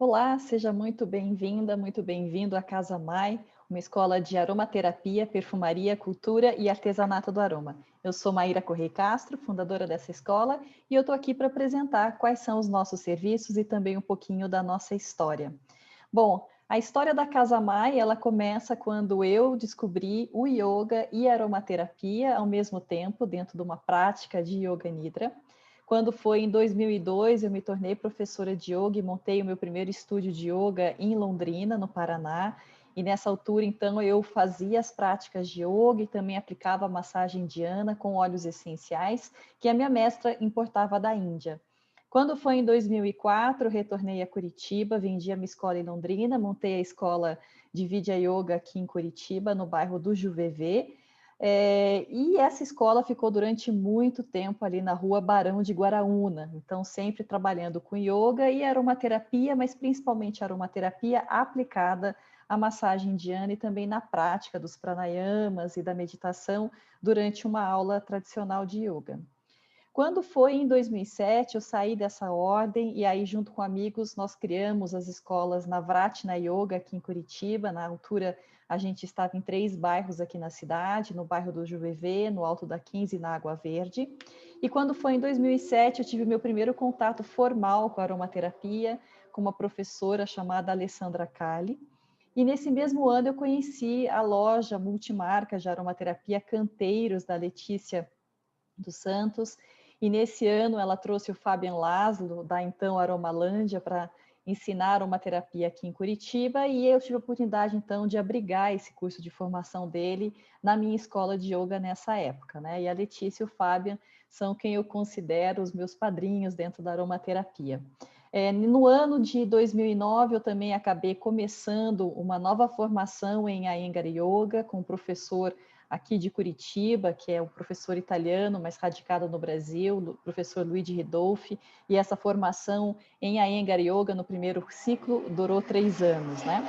Olá, seja muito bem-vinda, muito bem-vindo à Casa Mai, uma escola de aromaterapia, perfumaria, cultura e artesanato do aroma. Eu sou Maíra Correia Castro, fundadora dessa escola, e eu estou aqui para apresentar quais são os nossos serviços e também um pouquinho da nossa história. Bom, a história da Casa Mai, ela começa quando eu descobri o yoga e a aromaterapia ao mesmo tempo, dentro de uma prática de Yoga Nidra. Quando foi em 2002, eu me tornei professora de yoga e montei o meu primeiro estúdio de yoga em Londrina, no Paraná. E nessa altura, então, eu fazia as práticas de yoga e também aplicava a massagem indiana com óleos essenciais, que a minha mestra importava da Índia. Quando foi em 2004, eu retornei a Curitiba, vendi a minha escola em Londrina, montei a escola de Vidya Yoga aqui em Curitiba, no bairro do Juvevê, e essa escola ficou durante muito tempo ali na rua Barão de Guaraúna, então sempre trabalhando com yoga e aromaterapia, mas principalmente aromaterapia aplicada à massagem indiana e também na prática dos pranayamas e da meditação durante uma aula tradicional de yoga. Quando foi em 2007, eu saí dessa ordem e aí, junto com amigos, nós criamos as escolas Navratna Yoga aqui em Curitiba. Na altura, a gente estava em 3 bairros aqui na cidade, no bairro do Juvevê, no Alto da 15 e na Água Verde. E quando foi em 2007, eu tive meu primeiro contato formal com a aromaterapia, com uma professora chamada Alessandra Cali. E nesse mesmo ano eu conheci a loja multimarca de aromaterapia Canteiros, da Letícia dos Santos, e nesse ano ela trouxe o Fabian Laszlo, da então Aromalândia, para ensinar uma terapia aqui em Curitiba, e eu tive a oportunidade então de abrigar esse curso de formação dele na minha escola de yoga nessa época, né? E a Letícia e o Fabian são quem eu considero os meus padrinhos dentro da aromaterapia. No ano de 2009, eu também acabei começando uma nova formação em Iyengar Yoga com o professor aqui de Curitiba, que é um professor italiano, mas radicado no Brasil, o professor Luigi Ridolfi, e essa formação em Iyengar Yoga no primeiro ciclo durou 3 anos, né?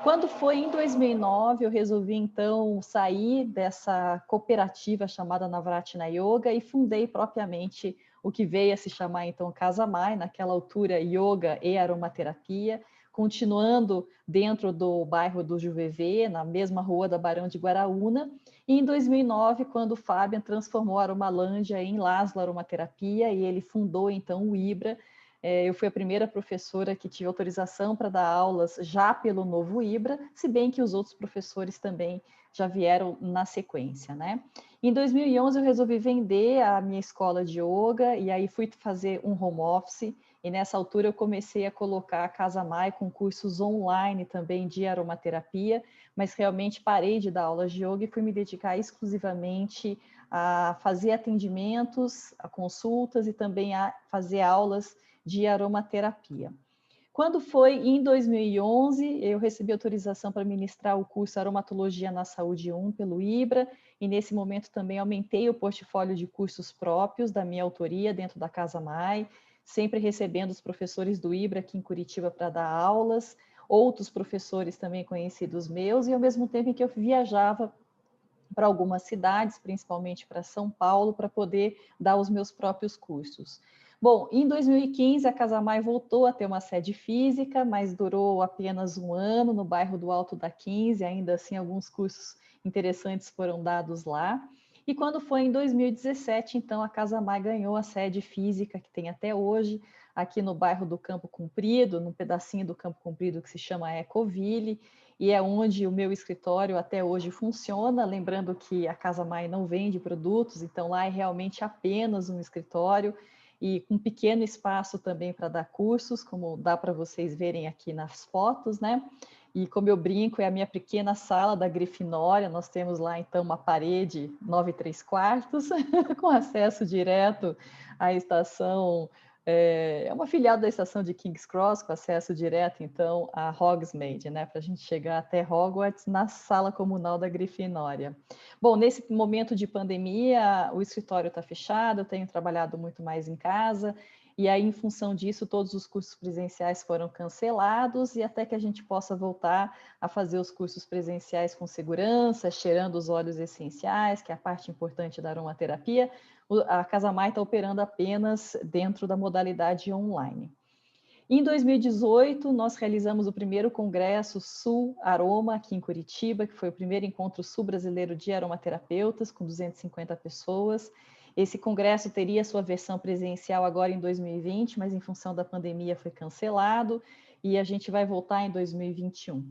Quando foi em 2009, eu resolvi então sair dessa cooperativa chamada Navratna Yoga e fundei propriamente o que veio a se chamar então Casa Mai, naquela altura Yoga e Aromaterapia, continuando dentro do bairro do Juvevê, na mesma rua da Barão de Guaraúna. E em 2009, quando o Fabian transformou a Aromalândia em Laszlo Aromaterapia e ele fundou então o IBRA, eu fui a primeira professora que tive autorização para dar aulas já pelo novo IBRA, se bem que os outros professores também já vieram na sequência, né? Em 2011 eu resolvi vender a minha escola de yoga e aí fui fazer um home office e nessa altura eu comecei a colocar a Casa Mai com cursos online também de aromaterapia, mas realmente parei de dar aulas de yoga e fui me dedicar exclusivamente a fazer atendimentos, a consultas e também a fazer aulas de aromaterapia. Quando foi em 2011, eu recebi autorização para ministrar o curso Aromatologia na Saúde 1 pelo IBRA, e nesse momento também aumentei o portfólio de cursos próprios da minha autoria dentro da Casa Mai, sempre recebendo os professores do IBRA aqui em Curitiba para dar aulas, outros professores também conhecidos meus, e ao mesmo tempo em que eu viajava para algumas cidades, principalmente para São Paulo, para poder dar os meus próprios cursos. Bom, em 2015, a Casa Mai voltou a ter uma sede física, mas durou apenas um ano no bairro do Alto da 15, ainda assim alguns cursos interessantes foram dados lá. E quando foi em 2017, então, a Casa Mai ganhou a sede física que tem até hoje, aqui no bairro do Campo Comprido, num pedacinho do Campo Comprido que se chama Ecoville, e é onde o meu escritório até hoje funciona, lembrando que a Casa Mai não vende produtos, então lá é realmente apenas um escritório e com pequeno espaço também para dar cursos, como dá para vocês verem aqui nas fotos, né? E como eu brinco, é a minha pequena sala da Grifinória, nós temos lá então uma parede 9 3/4, com acesso direto à estação, é uma filial da estação de King's Cross, com acesso direto, então, a Hogsmeade, né, para a gente chegar até Hogwarts na sala comunal da Grifinória. Bom, nesse momento de pandemia, o escritório está fechado, eu tenho trabalhado muito mais em casa, e aí, em função disso, todos os cursos presenciais foram cancelados, e até que a gente possa voltar a fazer os cursos presenciais com segurança, cheirando os óleos essenciais, que é a parte importante da aromaterapia, a Casa Mai está operando apenas dentro da modalidade online. Em 2018, nós realizamos o primeiro Congresso Sul Aroma aqui em Curitiba, que foi o primeiro encontro sul-brasileiro de aromaterapeutas, com 250 pessoas. Esse congresso teria sua versão presencial agora em 2020, mas em função da pandemia foi cancelado, e a gente vai voltar em 2021.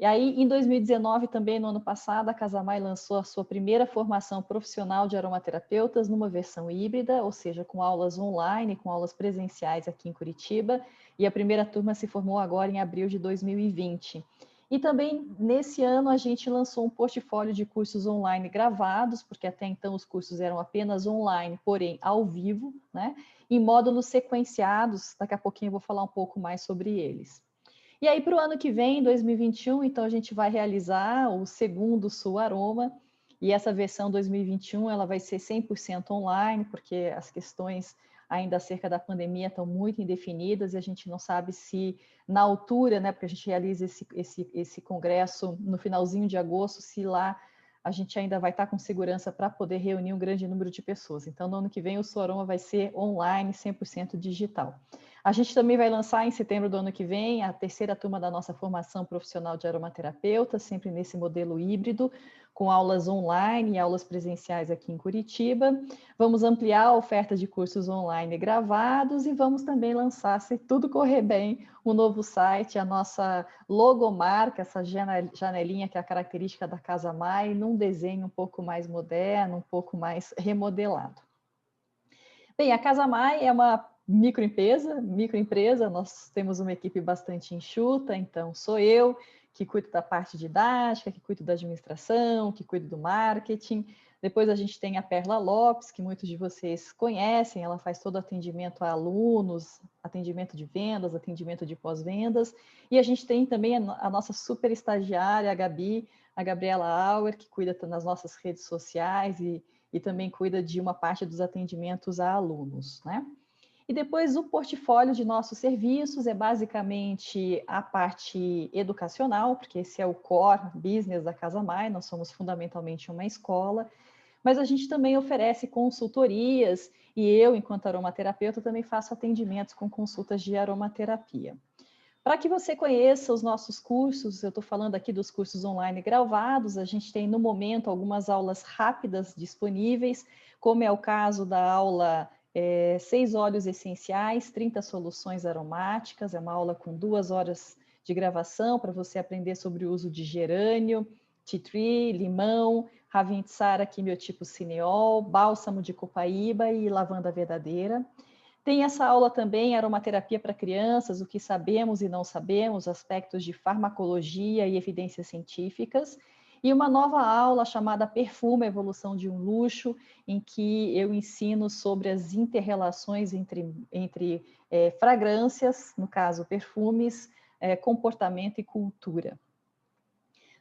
E aí, em 2019, também no ano passado, a Casamai lançou a sua primeira formação profissional de aromaterapeutas numa versão híbrida, ou seja, com aulas online, com aulas presenciais aqui em Curitiba, e a primeira turma se formou agora em abril de 2020. E também, nesse ano, a gente lançou um portfólio de cursos online gravados, porque até então os cursos eram apenas online, porém ao vivo, né? Em módulos sequenciados, daqui a pouquinho eu vou falar um pouco mais sobre eles. E aí, para o ano que vem, 2021, então a gente vai realizar o segundo Sul Aroma, e essa versão 2021 ela vai ser 100% online, porque as questões ainda acerca da pandemia estão muito indefinidas e a gente não sabe se na altura, né, porque a gente realiza esse congresso no finalzinho de agosto, se lá a gente ainda vai estar com segurança para poder reunir um grande número de pessoas. Então, no ano que vem, o Sul Aroma vai ser online, 100% digital. A gente também vai lançar em setembro do ano que vem a terceira turma da nossa formação profissional de aromaterapeuta, sempre nesse modelo híbrido, com aulas online e aulas presenciais aqui em Curitiba. Vamos ampliar a oferta de cursos online gravados e vamos também lançar, se tudo correr bem, um novo site, a nossa logomarca, essa janelinha que é a característica da Casamai, num desenho um pouco mais moderno, um pouco mais remodelado. Bem, a Casamai é uma microempresa, nós temos uma equipe bastante enxuta, então sou eu que cuido da parte didática, que cuido da administração, que cuido do marketing. Depois a gente tem a Perla Lopes, que muitos de vocês conhecem, ela faz todo o atendimento a alunos, atendimento de vendas, atendimento de pós-vendas. E a gente tem também a nossa super estagiária, a Gabi, a Gabriela Auer, que cuida das nossas redes sociais e também cuida de uma parte dos atendimentos a alunos, né? E depois o portfólio de nossos serviços é basicamente a parte educacional, porque esse é o core business da Casamai, nós somos fundamentalmente uma escola, mas a gente também oferece consultorias e eu, enquanto aromaterapeuta, também faço atendimentos com consultas de aromaterapia. Para que você conheça os nossos cursos, eu estou falando aqui dos cursos online gravados, a gente tem no momento algumas aulas rápidas disponíveis, como é o caso da aula 6 óleos essenciais, 30 soluções aromáticas, é uma aula com 2 horas de gravação para você aprender sobre o uso de gerânio, tea tree, limão, Ravintsara quimiotipo cineol, bálsamo de copaíba e lavanda verdadeira. Tem essa aula também, aromaterapia para crianças, o que sabemos e não sabemos, aspectos de farmacologia e evidências científicas. E uma nova aula chamada Perfume, Evolução de um Luxo, em que eu ensino sobre as inter-relações entre fragrâncias, no caso perfumes, comportamento e cultura.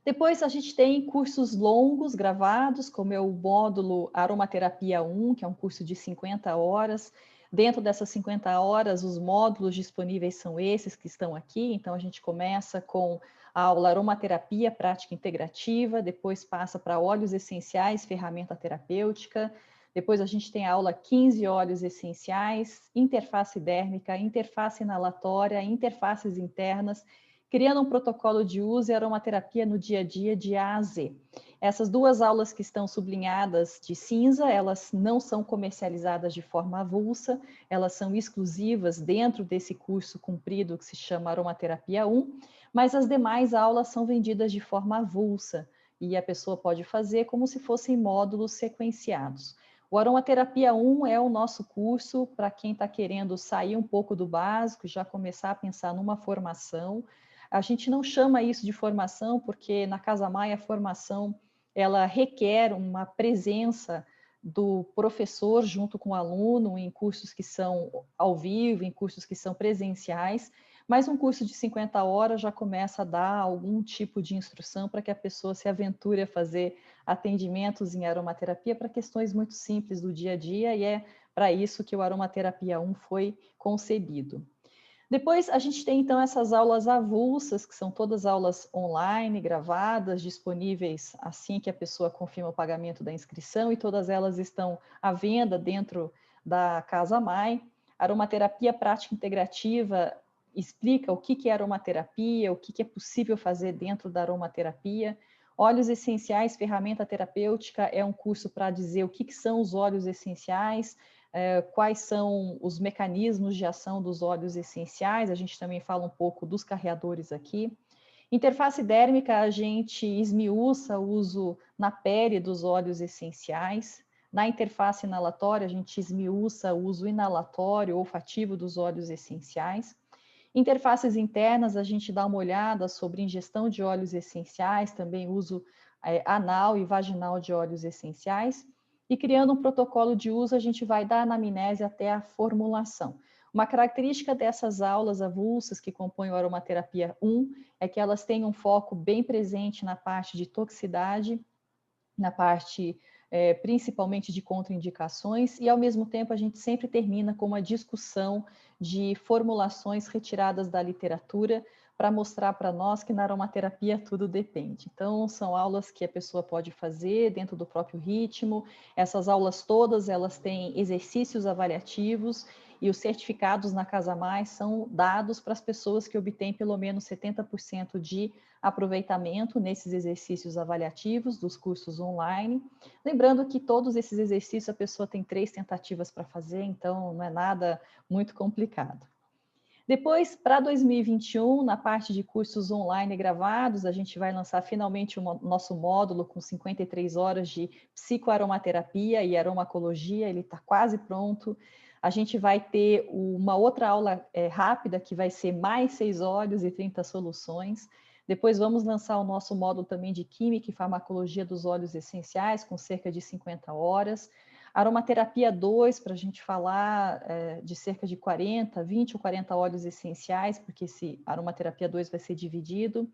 Depois a gente tem cursos longos gravados, como é o módulo Aromaterapia 1, que é um curso de 50 horas. Dentro dessas 50 horas, os módulos disponíveis são esses que estão aqui. Então, a gente começa com a aula Aromaterapia Prática Integrativa, depois passa para óleos essenciais, ferramenta terapêutica. Depois a gente tem a aula 15 óleos essenciais, interface dérmica, interface inalatória, interfaces internas, criando um protocolo de uso e aromaterapia no dia a dia de A a Z. Essas duas aulas que estão sublinhadas de cinza, elas não são comercializadas de forma avulsa, elas são exclusivas dentro desse curso comprido que se chama Aromaterapia 1, mas as demais aulas são vendidas de forma avulsa e a pessoa pode fazer como se fossem módulos sequenciados. O Aromaterapia 1 é o nosso curso para quem está querendo sair um pouco do básico, já começar a pensar numa formação. A gente não chama isso de formação porque na Casamai a formação ela requer uma presença do professor junto com o aluno em cursos que são ao vivo, em cursos que são presenciais, mas um curso de 50 horas já começa a dar algum tipo de instrução para que a pessoa se aventure a fazer atendimentos em aromaterapia para questões muito simples do dia a dia, e é para isso que o Aromaterapia 1 foi concebido. Depois a gente tem então essas aulas avulsas, que são todas aulas online, gravadas, disponíveis assim que a pessoa confirma o pagamento da inscrição, e todas elas estão à venda dentro da Casamai. Aromaterapia Prática Integrativa explica o que é aromaterapia, o que é possível fazer dentro da aromaterapia. Óleos essenciais, ferramenta terapêutica, é um curso para dizer o que são os óleos essenciais, quais são os mecanismos de ação dos óleos essenciais. A gente também fala um pouco dos carreadores aqui. Interface dérmica, a gente esmiuça o uso na pele dos óleos essenciais. Na interface inalatória, a gente esmiuça o uso inalatório, olfativo dos óleos essenciais. Interfaces internas, a gente dá uma olhada sobre ingestão de óleos essenciais, também uso anal e vaginal de óleos essenciais. E criando um protocolo de uso, a gente vai da anamnese até a formulação. Uma característica dessas aulas avulsas que compõem o Aromaterapia 1 é que elas têm um foco bem presente na parte de toxicidade, na parte principalmente de contraindicações, e ao mesmo tempo a gente sempre termina com uma discussão de formulações retiradas da literatura para mostrar para nós que na aromaterapia tudo depende. Então, são aulas que a pessoa pode fazer dentro do próprio ritmo. Essas aulas todas, elas têm exercícios avaliativos e os certificados na Casa Mais são dados para as pessoas que obtêm pelo menos 70% de aproveitamento nesses exercícios avaliativos dos cursos online. Lembrando que todos esses exercícios a pessoa tem 3 tentativas para fazer, então não é nada muito complicado. Depois, para 2021, na parte de cursos online gravados, a gente vai lançar finalmente o nosso módulo com 53 horas de psicoaromaterapia e aromacologia, ele está quase pronto. A gente vai ter uma outra aula rápida, que vai ser mais 6 óleos e 30 soluções. Depois vamos lançar o nosso módulo também de Química e Farmacologia dos óleos essenciais, com cerca de 50 horas. Aromaterapia 2, para a gente falar de cerca de 40, 20 ou 40 óleos essenciais, porque esse Aromaterapia 2 vai ser dividido.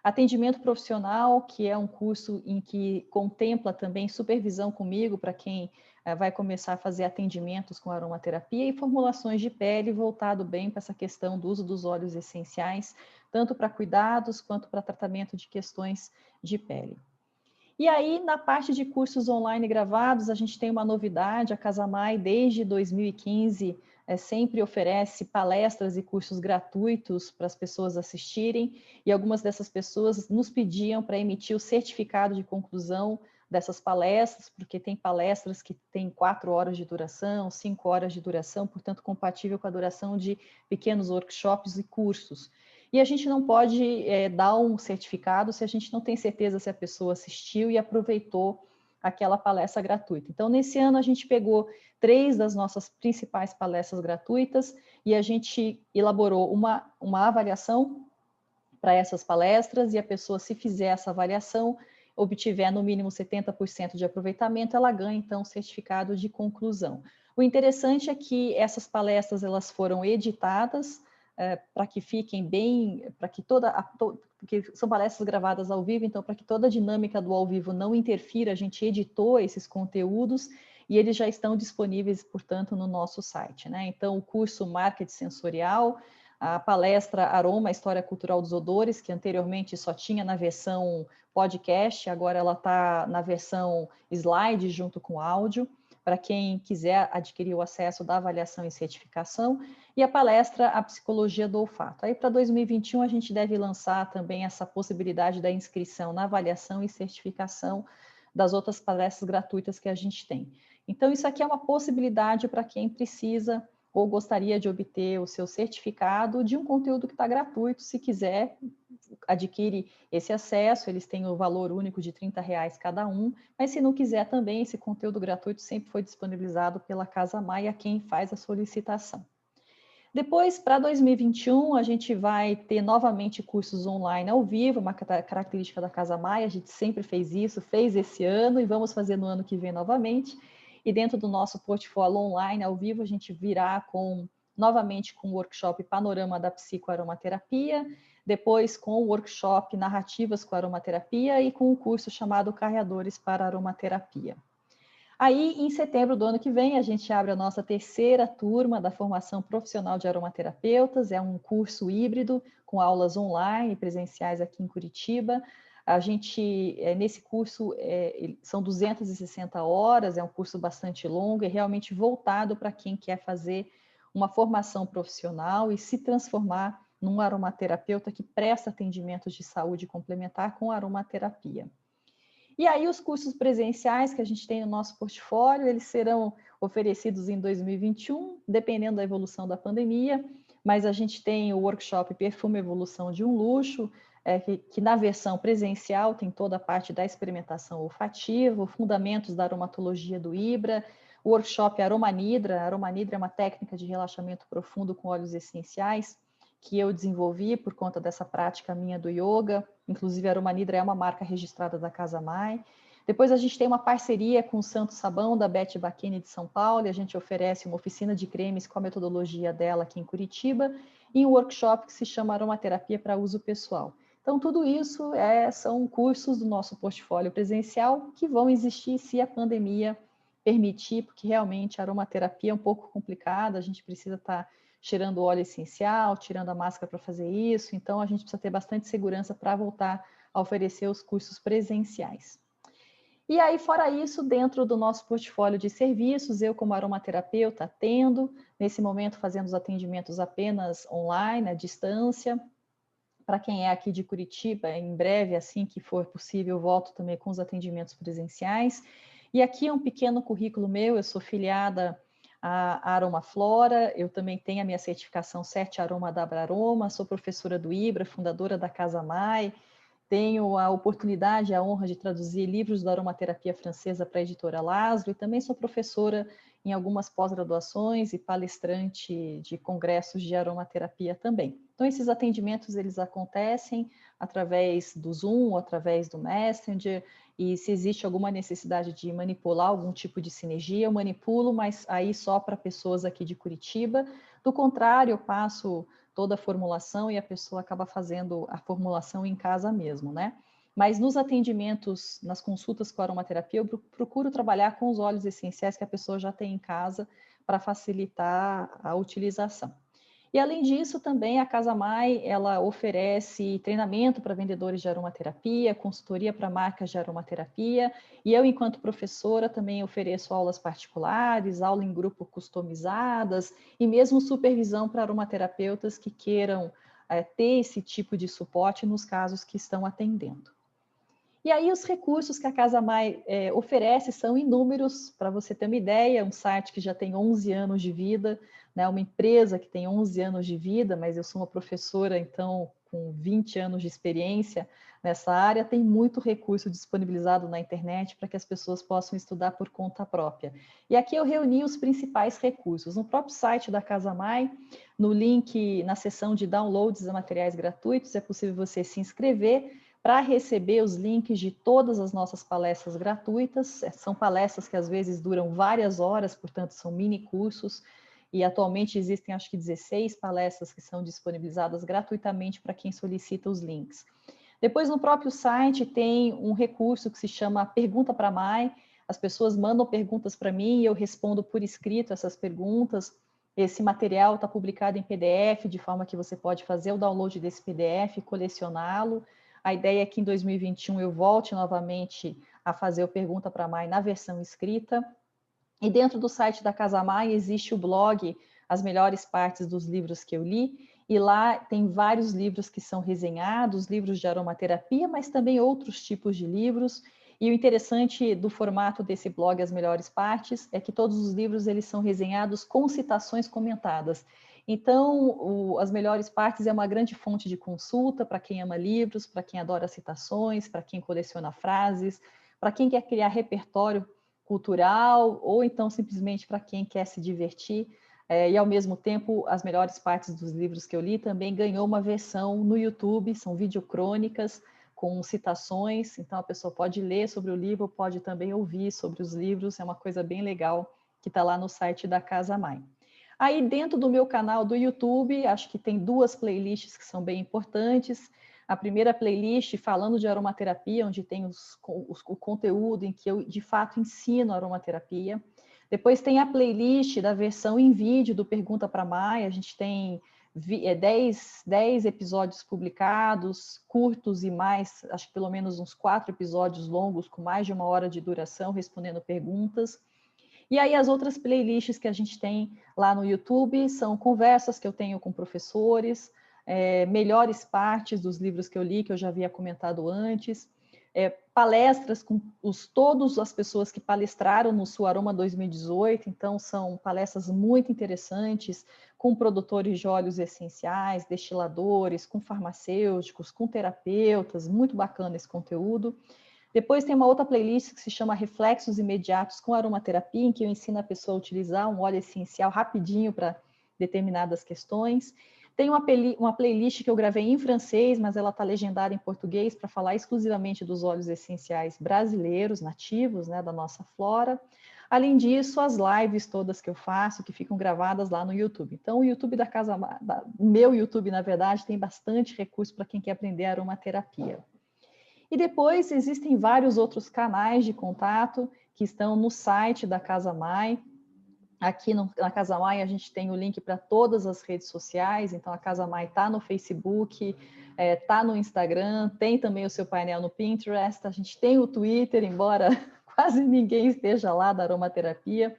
Atendimento profissional, que é um curso em que contempla também supervisão comigo para quem vai começar a fazer atendimentos com aromaterapia, e formulações de pele, voltado bem para essa questão do uso dos óleos essenciais, tanto para cuidados quanto para tratamento de questões de pele. E aí, na parte de cursos online gravados, a gente tem uma novidade: a Casa Mai, desde 2015, sempre oferece palestras e cursos gratuitos para as pessoas assistirem, e algumas dessas pessoas nos pediam para emitir o certificado de conclusão dessas palestras, porque tem palestras que têm 4 horas de duração, 5 horas de duração, portanto, compatível com a duração de pequenos workshops e cursos. E a gente não pode dar um certificado se a gente não tem certeza se a pessoa assistiu e aproveitou aquela palestra gratuita. Então, nesse ano, a gente pegou 3 das nossas principais palestras gratuitas e a gente elaborou uma avaliação para essas palestras, e a pessoa, se fizer essa avaliação, obtiver no mínimo 70% de aproveitamento, ela ganha, então, o certificado de conclusão. O interessante é que essas palestras elas foram editadas, para que fiquem bem, para que porque são palestras gravadas ao vivo, então para que toda a dinâmica do ao vivo não interfira, a gente editou esses conteúdos e eles já estão disponíveis, portanto, no nosso site, né? Então, o curso Marketing Sensorial, a palestra Aroma, História Cultural dos Odores, que anteriormente só tinha na versão podcast, agora ela está na versão slide junto com áudio, para quem quiser adquirir o acesso da avaliação e certificação, e a palestra A Psicologia do Olfato. Aí, para 2021, a gente deve lançar também essa possibilidade da inscrição na avaliação e certificação das outras palestras gratuitas que a gente tem. Então, isso aqui é uma possibilidade para quem precisa ou gostaria de obter o seu certificado de um conteúdo que está gratuito. Se quiser, adquire esse acesso, eles têm o valor único de R$ 30 cada um, mas se não quiser também, esse conteúdo gratuito sempre foi disponibilizado pela Casa Mai a quem faz a solicitação. Depois, para 2021, a gente vai ter novamente cursos online ao vivo, uma característica da Casa Mai, a gente sempre fez isso, fez esse ano e vamos fazer no ano que vem novamente. E dentro do nosso portfólio online ao vivo, a gente virá novamente com o workshop Panorama da Psicoaromaterapia, depois com o workshop Narrativas com Aromaterapia e com o curso chamado Carreadores para Aromaterapia. Aí, em setembro do ano que vem, a gente abre a nossa terceira turma da formação profissional de aromaterapeutas. É um curso híbrido com aulas online e presenciais aqui em Curitiba. A gente, nesse curso, são 260 horas, é um curso bastante longo e realmente voltado para quem quer fazer uma formação profissional e se transformar num aromaterapeuta que presta atendimentos de saúde complementar com aromaterapia. E aí os cursos presenciais que a gente tem no nosso portfólio, eles serão oferecidos em 2021, dependendo da evolução da pandemia, mas a gente tem o workshop Perfume Evolução de um Luxo, que na versão presencial tem toda a parte da experimentação olfativa, fundamentos da aromatologia do Ibra, o workshop Aromanidra. A Aromanidra é uma técnica de relaxamento profundo com óleos essenciais, que eu desenvolvi por conta dessa prática minha do yoga. Inclusive, a Aromanidra é uma marca registrada da Casa Mai. Depois a gente tem uma parceria com o Santo Sabão, da Beth Bacchini de São Paulo, e a gente oferece uma oficina de cremes com a metodologia dela aqui em Curitiba, e um workshop que se chama Aromaterapia para uso pessoal. Então, tudo isso são cursos do nosso portfólio presencial que vão existir se a pandemia permitir, porque realmente a aromaterapia é um pouco complicada, a gente precisa estar cheirando óleo essencial, tirando a máscara para fazer isso, então a gente precisa ter bastante segurança para voltar a oferecer os cursos presenciais. E aí, fora isso, dentro do nosso portfólio de serviços, eu como aromaterapeuta atendo, nesse momento fazendo os atendimentos apenas online, à distância. Para quem é aqui de Curitiba, em breve, assim que for possível, eu volto também com os atendimentos presenciais. E aqui é um pequeno currículo meu, eu sou filiada a Aromaflora, eu também tenho a minha certificação 7 Aroma da Abraroma, sou professora do Ibra, fundadora da Casa Mai, tenho a oportunidade, a honra de traduzir livros da aromaterapia francesa para a editora Laszlo, e também sou professora em algumas pós-graduações e palestrante de congressos de aromaterapia também. Então, esses atendimentos, eles acontecem através do Zoom, através do Messenger, e se existe alguma necessidade de manipular algum tipo de sinergia, eu manipulo, mas aí só para pessoas aqui de Curitiba. Do contrário, eu passo toda a formulação e a pessoa acaba fazendo a formulação em casa mesmo, né? Mas nos atendimentos, nas consultas com aromaterapia, eu procuro trabalhar com os óleos essenciais que a pessoa já tem em casa para facilitar a utilização. E além disso, também a Casa Mai, ela oferece treinamento para vendedores de aromaterapia, consultoria para marcas de aromaterapia, e eu, enquanto professora, também ofereço aulas particulares, aula em grupo customizadas, e mesmo supervisão para aromaterapeutas que queiram ter esse tipo de suporte nos casos que estão atendendo. E aí os recursos que a Casa Mai oferece são inúmeros, para você ter uma ideia, um site que já tem 11 anos de vida, né, uma empresa que tem 11 anos de vida, mas eu sou uma professora, então, com 20 anos de experiência nessa área, tem muito recurso disponibilizado na internet para que as pessoas possam estudar por conta própria. E aqui eu reuni os principais recursos. No próprio site da Casa Mai, no link, na seção de downloads de materiais gratuitos, é possível você se inscrever para receber os links de todas as nossas palestras gratuitas. São palestras que às vezes duram várias horas, portanto são mini cursos, e atualmente existem acho que 16 palestras que são disponibilizadas gratuitamente para quem solicita os links. Depois no próprio site tem um recurso que se chama Pergunta para Mai. As pessoas mandam perguntas para mim e eu respondo por escrito essas perguntas. Esse material está publicado em PDF, de forma que você pode fazer o download desse PDF e colecioná-lo. A ideia é que em 2021 eu volte novamente a fazer o Pergunta para Mai na versão escrita. E dentro do site da Casa Mai existe o blog As Melhores Partes dos Livros que eu li, e lá tem vários livros que são resenhados, livros de aromaterapia, mas também outros tipos de livros. E o interessante do formato desse blog As Melhores Partes é que todos os livros eles são resenhados com citações comentadas. Então, As Melhores Partes é uma grande fonte de consulta para quem ama livros, para quem adora citações, para quem coleciona frases, para quem quer criar repertório cultural, ou então simplesmente para quem quer se divertir. E ao mesmo tempo, As Melhores Partes dos Livros que eu li também ganhou uma versão no YouTube, são videocrônicas com citações, então a pessoa pode ler sobre o livro, pode também ouvir sobre os livros, é uma coisa bem legal que está lá no site da Casa Mai. Aí dentro do meu canal do YouTube, acho que tem duas playlists que são bem importantes. A primeira playlist falando de aromaterapia, onde tem o conteúdo em que eu de fato ensino aromaterapia. Depois tem a playlist da versão em vídeo do Pergunta para Mai, a gente tem 10 episódios publicados, curtos e mais, acho que pelo menos uns 4 episódios longos, com mais de 1 hora de duração, respondendo perguntas. E aí as outras playlists que a gente tem lá no YouTube são conversas que eu tenho com professores, melhores partes dos livros que eu li, que eu já havia comentado antes, palestras com todas as pessoas que palestraram no Suaroma 2018, então são palestras muito interessantes, com produtores de óleos essenciais, destiladores, com farmacêuticos, com terapeutas, muito bacana esse conteúdo. Depois tem uma outra playlist que se chama Reflexos Imediatos com Aromaterapia, em que eu ensino a pessoa a utilizar um óleo essencial rapidinho para determinadas questões. Tem uma playlist que eu gravei em francês, mas ela está legendada em português para falar exclusivamente dos óleos essenciais brasileiros, nativos, né, da nossa flora. Além disso, as lives todas que eu faço, que ficam gravadas lá no YouTube. Então, o YouTube da Casa Mai, o meu YouTube, na verdade, tem bastante recurso para quem quer aprender aromaterapia. E depois existem vários outros canais de contato que estão no site da Casa Mai. Aqui na Casa Mai a gente tem o link para todas as redes sociais, então a Casa Mai está no Facebook, está no Instagram, tem também o seu painel no Pinterest, a gente tem o Twitter, embora quase ninguém esteja lá da aromaterapia,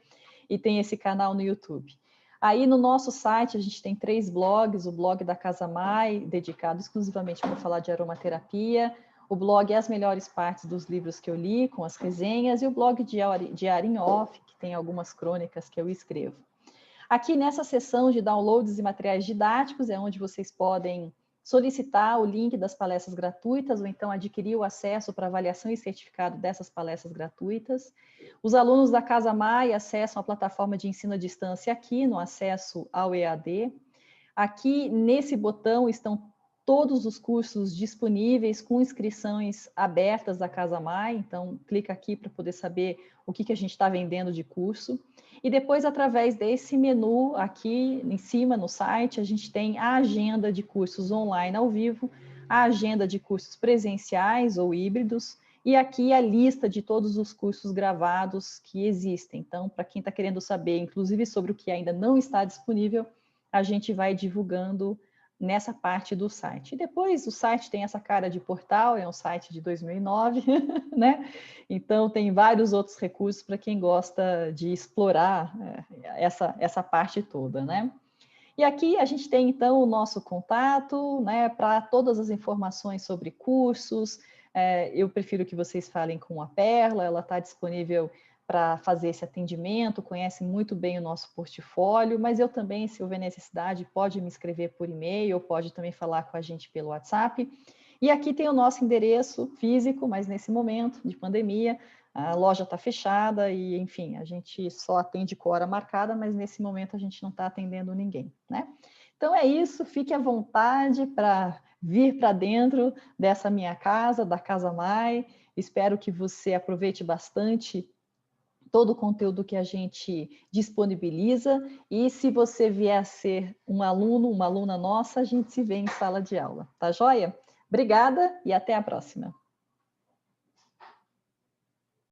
e tem esse canal no YouTube. Aí no nosso site a gente tem 3 blogs, o blog da Casa Mai, dedicado exclusivamente para falar de aromaterapia, o blog As Melhores Partes dos Livros que eu li, com as resenhas, e o blog Diário em Off, que tem algumas crônicas que eu escrevo. Aqui nessa seção de downloads e materiais didáticos é onde vocês podem solicitar o link das palestras gratuitas ou então adquirir o acesso para avaliação e certificado dessas palestras gratuitas. Os alunos da Casa Mai acessam a plataforma de ensino à distância aqui no acesso ao EAD. Aqui nesse botão estão todos os cursos disponíveis com inscrições abertas da Casa Mai, então clica aqui para poder saber o que a gente está vendendo de curso. E depois, através desse menu aqui em cima no site, a gente tem a agenda de cursos online ao vivo, a agenda de cursos presenciais ou híbridos, e aqui a lista de todos os cursos gravados que existem. Então, para quem está querendo saber, inclusive sobre o que ainda não está disponível, a gente vai divulgando nessa parte do site. E depois o site tem essa cara de portal, é um site de 2009, né? Então tem vários outros recursos para quem gosta de explorar essa parte toda, né? E aqui a gente tem então o nosso contato, né? Para todas as informações sobre cursos, eu prefiro que vocês falem com a Perla, ela está disponível para fazer esse atendimento, conhece muito bem o nosso portfólio, mas eu também, se houver necessidade, pode me escrever por e-mail, ou pode também falar com a gente pelo WhatsApp. E aqui tem o nosso endereço físico, mas nesse momento de pandemia, a loja está fechada e, enfim, a gente só atende com hora marcada, mas nesse momento a gente não está atendendo ninguém, né? Então é isso, fique à vontade para vir para dentro dessa minha casa, da Casa Mai. Espero que você aproveite bastante todo o conteúdo que a gente disponibiliza, e se você vier a ser um aluno, uma aluna nossa, a gente se vê em sala de aula, tá joia? Obrigada e até a próxima.